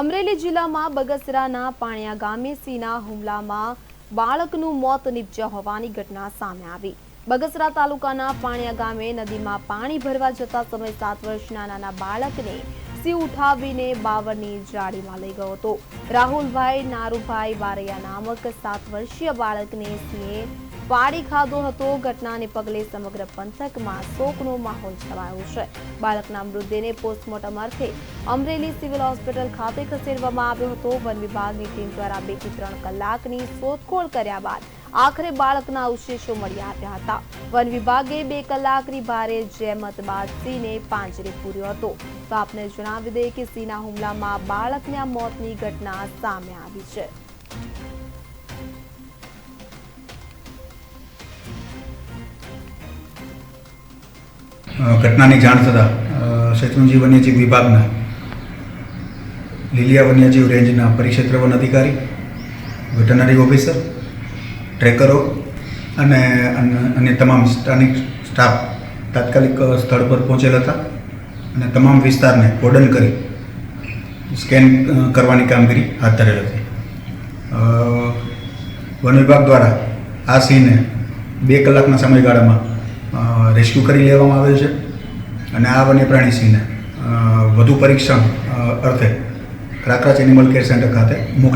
અમરેલી જિલ્લામાં બગસરાના પાણિયા ગામે સિંહના હુમલામાં બાળકનું મોત નીપજ્યા હોવાની ઘટના સામે આવી। બગસરા તાલુકાના પાણિયા ગામે નદીમાં પાણી ભરવા જતા સમયે 7 વર્ષના નાના બાળકને સિંહ ઉઠાવીને બાવળની જાળીમાં લઈ ગયો હતો। રાહુલભાઈ નારુભાઈ બારૈયા નામક 7 વર્ષીય બાળકને સિંહે પાડી ખાધો હતો। ઘટનાને પગલે સમગ્ર પંથકમાં શોકનો માહોલ છવાયો છે। બાળકના મૃતદેહને પોસ્ટમોર્ટમ અર્થે અમરેલી સિવિલ હોસ્પિટલ ખાતે ખસેડવામાં આવ્યો હતો। વન વિભાગની ટીમ દ્વારા 2 થી 3 કલાકની શોધખોળ કર્યા બાદ આખરે બાળકના અવશેષો મળી આવ્યા હતા। વન વિભાગે 2 કલાકની ભારે જહેમત બાદ સિંહને પાંજરે પૂર્યો હતો। તો આપને જણાવી દઈએ કે સિંહના હુમલામાં બાળકના મોતની ઘટના સામે આવી છે। ઘટનાની જાણ થતાં શેત્રુંજી વન્યજીવ વિભાગના લીલિયા વન્યજીવ રેન્જના પરિક્ષેત્ર વન અધિકારી, વેટરનરી ઓફિસર, ટ્રેકરો અને તમામ સ્થાનિક સ્ટાફ તાત્કાલિક સ્થળ પર પહોંચેલ હતા અને તમામ વિસ્તારને કોર્ડન કરી સ્કેન કરવાની કામગીરી હાથ ધરેલ હતી। વન વિભાગ દ્વારા આ સિંહને 2 કલાકના સમયગાળામાં રેસ્ક્યુ કરી લેવામાં આવેલ છે અને આ વન્ય પ્રાણી સિંહને વધુ પરીક્ષણ અર્થે ક્રાકરાચ એનિમલ કેર સેન્ટર ખાતે મોકલી